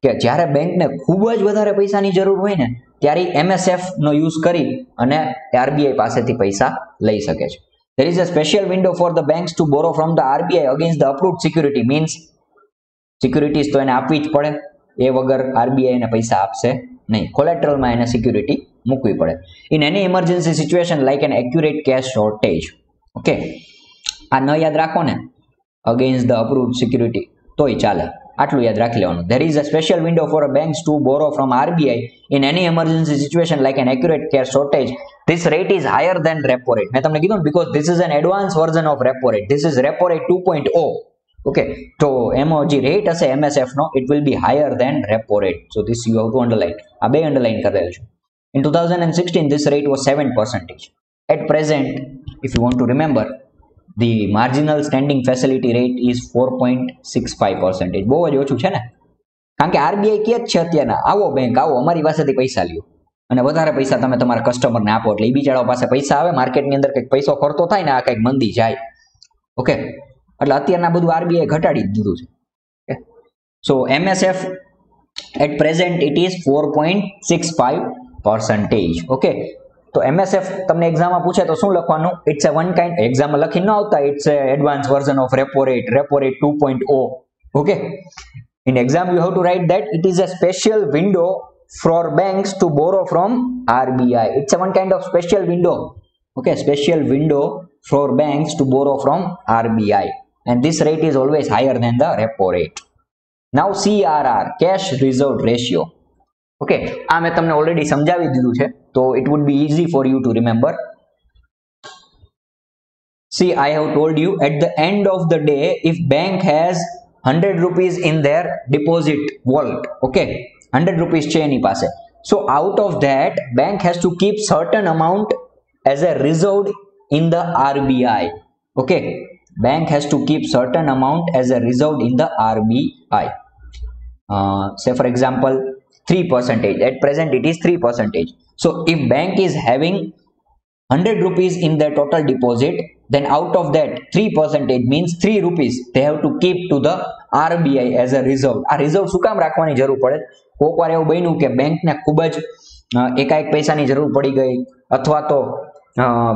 કે જ્યારે બેંકને ખૂબ જ વધારે પૈસાની જરૂર હોય ને ત્યારે MSF નો યુઝ કરી અને RBI પાસેથી પૈસા લઈ શકે છે. There is a special window for the banks to borrow from the RBI against the approved security. Means securities તો એને આપવી જ પડે, એ વગર RBI એને પૈસા આપશે નહીં. કોલેટરલમાં એને સિક્યુરિટી મૂકવી પડે. In any emergency situation like an accurate cash shortage. Okay, આ ન યાદ રાખો ને, against the approved security તોય ચાલે, આટલું યાદ રાખી લેવાનું. There is a special window for a banks to borrow from RBI in any emergency situation like an accurate cash shortage. This rate is higher than repo rate. મેં તમને કીધું because this is an advanced version of repo rate. This is repo rate 2.0. Okay, તો એમાં જે rate હશે MSF no, it will be higher than repo rate. So this you have to underline. આ બે underline કરેલ છે. In 2016 this rate was 7%. At present, if you want to remember, the marginal standing facility rate is 4.65%. બહુ જ ઓછું છે ને, કારણ કે RBI કહે જ છે અત્યારના, આવો બેંક આવો, અમારી પાસેથી પૈસા લ્યો અને વધારે પૈસા તમે તમારા કસ્ટમરને આપો એટલે એ બિચારા પાસે પૈસા આવે, માર્કેટની અંદર કંઈક પૈસો ખર્ચો થાય ને, આ કંઈક મંદી જાય. ઓકે, એટલે અત્યારના બધું RBI ઘટાડી જ દીધું છે. So MSF at present it is 4.65%. Okay. તો MSF તમને એક્ઝામમાં પૂછે તો શું લખવાનું? ઇટ્સ એ વન કાઇન્ડ એક્ઝામમાં લખી ન આવતા, it's a advance version of repo rate 2.0. Okay. In exam you have to write that it is a special window for banks to borrow from RBI. It's a one kind of special window. Okay, special window for banks to borrow from RBI, and this rate is always higher than the repo rate. Now CRR, cash reserve ratio. Okay, આ મેં તમને already સમજાવી દીધું છે, તો it would be easy for you to remember. See, I have told you at the end of the day, if bank has 100 rupees in their deposit vault, okay, 100 rupees છે એની પાસે, so out of that bank has to keep certain amount as a reserve in the RBI. Okay, bank has to keep certain amount as a reserve in the RBI. Say for example 3%. At present it is 3%. So if bank is having 100 rupees in their total deposit, then out of that 3% means 3 rupees they have to keep to the RBI as a reserve. આ reserve શું કામ રાખવાની જરૂર પડે? કોઈક વાર એવું બન્યું કે બેંકને ખૂબ જ એકાએક પૈસાની જરૂર પડી ગઈ, અથવા તો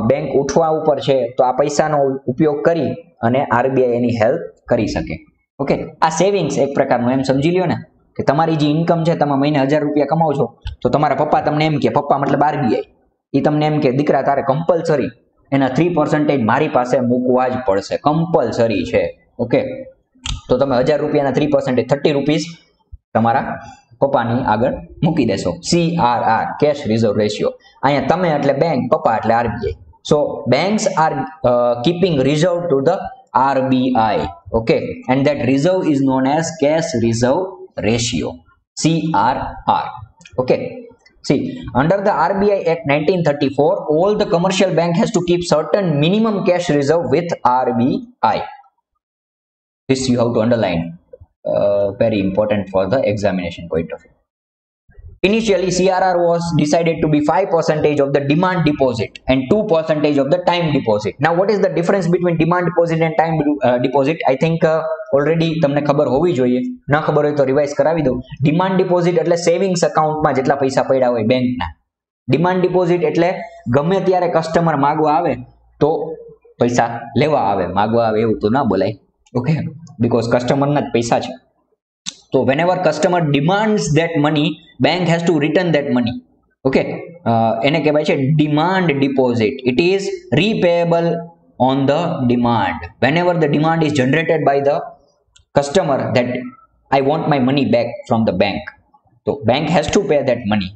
બેંક ઉઠવા ઉપર છે, તો આ પૈસાનો ઉપયોગ કરી અને RBI એની હેલ્પ કરી શકે. ઓકે, આ સેવિંગ્સ એક પ્રકારનું, એમ સમજી લ્યો ને કે તમારી જે ઇન્કમ છે, તમે મહિને 1000 રૂપિયા કમાવો છો, તો તમારા પપ્પા તમને એમ કે, પપ્પા મતલબ RBI, એ તમને એમ કે દીકરા તારે કમ્પલસરી એના 3% મારી પાસે મૂકવા જ પડશે, કમ્પલસરી છે. ઓકે, તો તમે 1000 રૂપિયાના 3% 30 રૂપીસ તમારા પપ્પાની આગળ મૂકી દેશો. CRR, cash reserve ratio. અહીંયા તમે એટલે બેંક, પપ્પા એટલે RBI. So banks are keeping reserve to the RBI. Okay, and that reserve is known as cash reserve ratio, CRR. Okay. See, under the RBI Act 1934, all the commercial bank has to keep certain minimum cash reserve with RBI. This you have to underline. Very important for the examination point of view. Initially, CRR was decided to be 5% of the demand deposit and 2% of the time deposit. Now, what is the difference between demand deposit and time deposit? I think already તમને ખબર હોવી જોઈએ. ના ખબર હોય તો revise કરાવી દઉં. ડિમાન્ડ ડિપોઝિટ એટલે સેવિંગ્સ અકાઉન્ટમાં જેટલા પૈસા પડ્યા હોય બેંકના. ડિમાન્ડ ડિપોઝિટ એટલે ગમે ત્યારે કસ્ટમર માગવા આવે તો પૈસા લેવા આવે, માગવા આવે એવું તો ના બોલાય. ઓકે, બીકોઝ કસ્ટમરના જ પૈસા છે. So whenever customer demands that money, bank has to return that money. Okay, એને કહેવાય છે demand deposit. It is repayable on the demand. Whenever the demand is generated by the customer that I want my money back from the bank, so bank has to pay that money.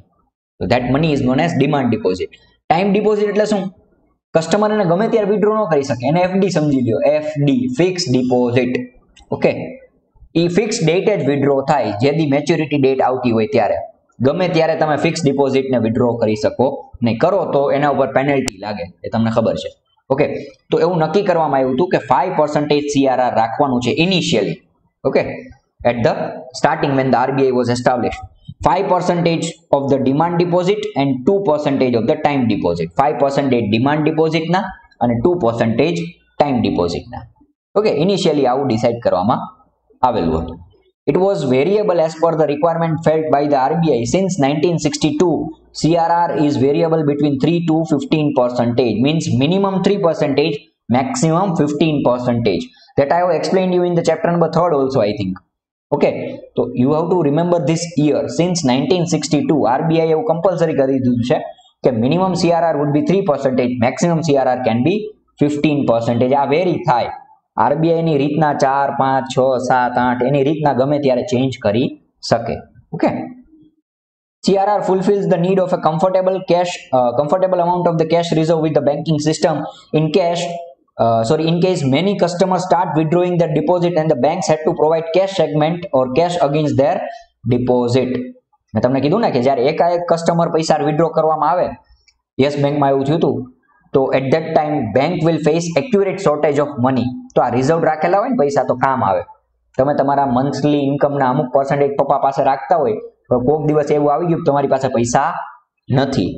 So that money is known as demand deposit. Time deposit એટલે શું? Customer એને ગમે ત્યારે withdraw ન કરી શકે, એને FD સમજી લ્યો, FD, ફિક્સ ડિપોઝિટ. ઓકે, એ ફિક્સ ડેટે જ વિથડ્રો થાય, જેથી મેચ્યોરિટી ડેટ આવતી હોય ત્યારે. ગમે ત્યારે તમે ફિક્સ ડિપોઝિટને વિથડ્રો કરી શકો નહીં, કરો તો એના ઉપર પેનલ્ટી લાગે, એ તમને ખબર છે. ઓકે, તો એવું નક્કી કરવામાં આવ્યું હતું કે 5% CRR રાખવાનું છે initially. Okay, at the starting when the RBI was established. 5% of the demand deposit and 2% of the time deposit. 5% demand deposit ના અને 2% time deposit ના. ઓકે, ઇનિશિયલી આવું ડિસાઇડ કરવામાં આવેલું હતું. It was variable as per the requirement felt by the RBI. Since 1962, CRR is variable between 3 to 15%. Means minimum 3%, maximum 15%. That I have explained you in the chapter number 3 also, I think. Okay, so you have to remember this year. Since 1962, RBI have compulsory કરી દીધું છે કે minimum CRR would be 3%, maximum CRR can be 15%. આ very થાય. RBI ની રીતના 4, 5, 6, 7, 8 એની રીતના ગમે ત્યારે ચેન્જ કરી શકે. Okay, CRR fulfills the need of a comfortable amount of the cash reserve with the banking system in case many customers start withdrawing their deposit and the banks had to provide cash segment or cash against their deposit. મેં તમને કીધું ને કે જ્યારે એકાએક customer પૈસા withdraw કરવામાં આવે, યસ બેંકમાં એવું થયું હતું, તો at that time bank will face accurate shortage of money. તો આ રિઝર્વ રાખેલા હોય ને પૈસા તો કામ આવે. તમે તમારા મંથલી ઇન્કમના અમુક પર્સન્ટેજ પપ્પા પાસે રાખતા હોય, તો કોઈક દિવસ એવું આવી ગયું તમારી પાસે પૈસા નથી,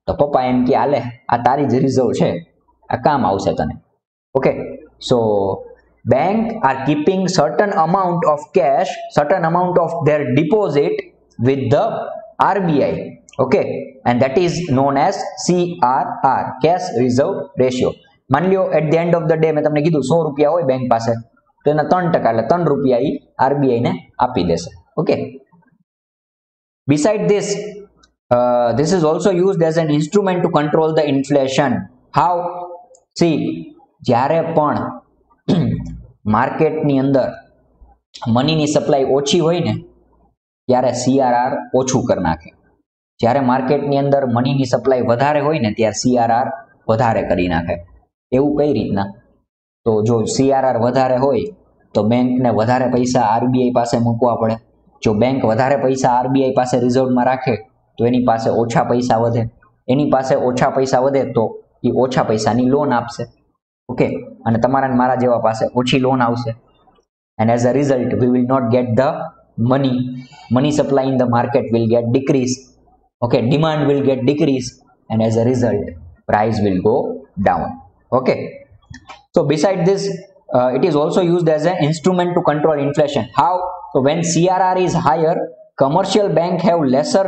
તો પપ્પા એમ કે આલે આ તારી જ રિઝર્વ છે, આ કામ આવશે તને. Okay, so bank are keeping certain amount of cash, certain amount of their deposit with the RBI. Okay, and that is known as CRR, cash reserve ratio. માની લ્યો at the end of the day મેં તમને કીધું 100 રૂપિયા હોય bank પાસે તો એના 3% એટલે 3 રૂપિયા ઈ RBI ને આપી દેશે. Okay, beside this, this is also used as an instrument to control the inflation. How? See, જ્યારે પણ માર્કેટની અંદર મનીની સપ્લાય ઓછી હોય ને ત્યારે CRR ઓછું કરી નાખે. જ્યારે માર્કેટની અંદર મનીની સપ્લાય વધારે હોય ને ત્યારે CRR વધારે કરી નાખે. એવું કઈ રીતના? તો જો CRR વધારે હોય તો બેંકને વધારે પૈસા RBI પાસે મૂકવા પડે. જો બેંક વધારે પૈસા RBI પાસે રિઝર્વમાં રાખે તો એની પાસે ઓછા પૈસા વધે. એની પાસે ઓછા પૈસા વધે તો એ ઓછા પૈસાની લોન આપશે. ઓકે, અને તમારા ને મારા જેવા પાસે ઓછી લોન આવશે. And as a result we will not get the money supply in the market will get decrease. Okay, demand will get decrease, and as a result price will go down. Okay, so beside this, it is also used as an instrument to control inflation. How? So when CRR is higher, commercial bank have lesser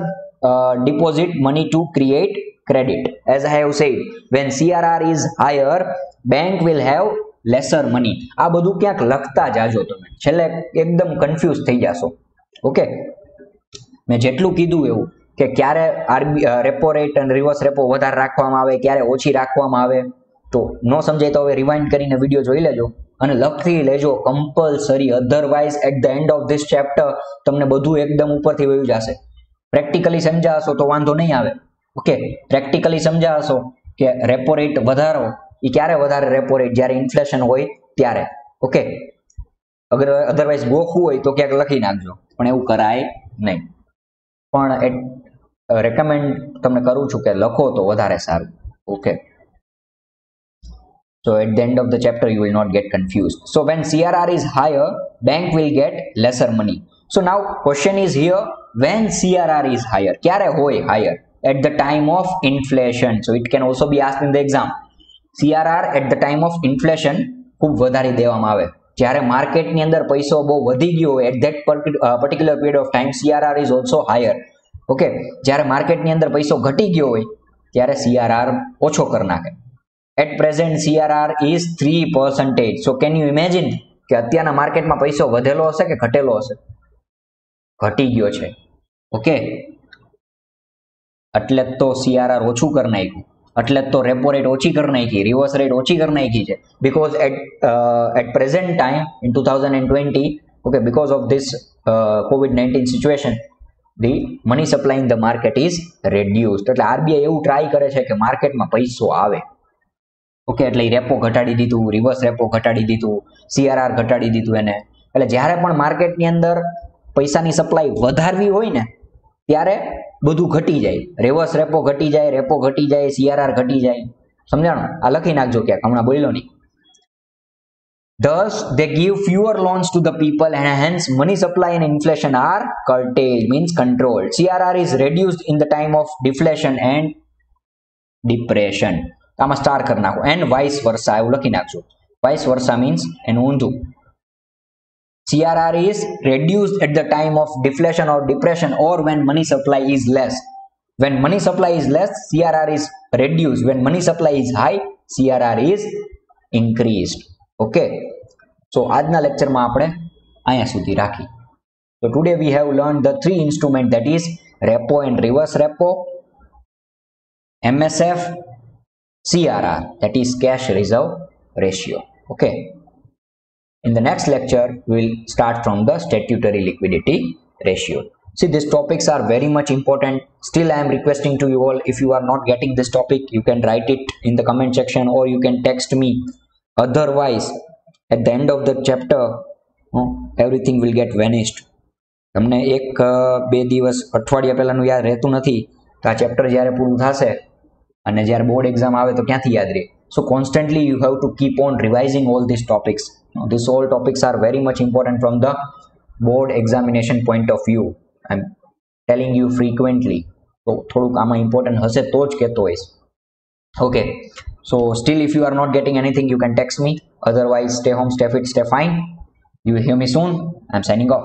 deposit money to create credit. As I have said, when CRR is higher, bank will have lesser money. આ બધું ક્યાંક લખતા જાજો તમે, છેલ્લે એકદમ confuse થઈ જાશો. ઓકે, મેં જેટલું કીધું એવું કે ક્યારે રેપો રેટ અને રિવર્સ રેપો વધારે રાખવામાં આવે, ક્યારે ઓછી રાખવામાં આવે, તો નો સમજાય તો હવે રિવાઇન્ડ કરીને વિડીયો જોઈ લેજો અને લખી લેજો compulsory. Otherwise at the end of this chapter તમને બધું એકદમ ઉપરથી વયું જશે. પ્રેક્ટિકલી સમજાશો તો વાંધો નહીં આવે. ઓકે, પ્રેક્ટિકલી સમજાશો કે રેપો રેટ વધારો એ ક્યારે વધારે રેપો રેટ જ્યારે ઇન્ફ્લેશન હોય ત્યારે. ઓકે, અગર અધરવાઇઝ ગોખવું હોય તો ક્યાંક લખી નાખજો, પણ એવું કરાય નહીં. પણ રેકમેન્ડ તમને કરું છું કે લખો તો વધારે સારું. Okay, so at the end of the chapter you will not get confused. So when CRR is higher, bank will get lesser money. So now question is here, when CRR is higher, kyare hoy higher? At the time of inflation. So it can also be asked in the exam. CRR at the time of inflation ખૂબ વધારી દેવામાં આવે. જ્યારે માર્કેટની અંદર પૈસો બહુ વધી ગયો હોય at that particular period of time, CRR is also higher. Okay, જ્યારે માર્કેટની અંદર પૈસો ઘટી ગયો હોય ત્યારે CRR ઓછો કરી નાખે. At present CRR is 3%. So can you imagine કે અત્યારના માર્કેટમાં પૈસો વધેલો હશે કે ઘટેલો હશે? ઘટી ગયો છે. ઓકે, એટલે તો CRR ઓછું કરી નાખ્યું, એટલે તો રેપો રેટ ઓછી કરી નાખી, રિવર્સ રેટ ઓછી કરી નાખી છે. Because at present time in 2020, okay, because of this COVID-19 situation, the money supply in the market is reduced. એટલે RBI એવું ટ્રાય કરે છે કે માર્કેટમાં પૈસો આવે. ઓકે, એટલે રેપો ઘટાડી દીધું, રિવર્સ રેપો ઘટાડી દીધું, CRR ઘટાડી દીધું એને. એટલે જ્યારે પણ માર્કેટની અંદર પૈસાની સપ્લાય વધારવી હોય ને ત્યારે બધું ઘટી જાય. રિવર્સ રેપો ઘટી જાય, રેપો ઘટી જાય, CRR ઘટી જાય. સમજાણું? આ લખી નાખજો ક્યાંક, હમણાં બોલ્યો નહીં. Thus they give fewer loans to the people and hence money supply and inflation are curtailed, means controlled. CRR is reduced in the time of deflation and depression. આમાં સ્ટાર કરી નાખો. એન્ડ વાઇસ વર્સા એવું લખી નાખજો. Vice versa means એનું ઊંધું. CRR is reduced at the time of deflation or depression or when money supply is less. When money supply is less, CRR is reduced. When money supply is high, CRR is increased. Okay, so આજના લેક્ચરમાં આપણે અહીંયા સુધી રાખી. So today we have learned the three instruments, that is repo and reverse repo, MSF, CRR, that is cash reserve ratio. Okay, in the next lecture we will start from the statutory liquidity ratio. See, these topics are very much important. Still I am requesting to you all, if you are not getting this topic, you can write it in the comment section or you can text me. Otherwise at the end of the chapter everything will get vanished. તમને એક બે દિવસ અઠવાડિયા પહેલાનું યાદ રહેતું નથી તો આ ચેપ્ટર જ્યારે પૂરું થશે અને જ્યારે બોર્ડ એક્ઝામ આવે તો ક્યાંથી યાદ રહે? So constantly you have to keep on revising all these topics. These all topics are very much important from the board examination point of view. I'm telling you frequently. તો થોડુંક આમાં important હશે તો જ કહેતો હોઈશ. Okay, so still if you are not getting anything, you can text me. Otherwise, stay home, stay fit, stay fine. You will hear me soon. I'm signing off.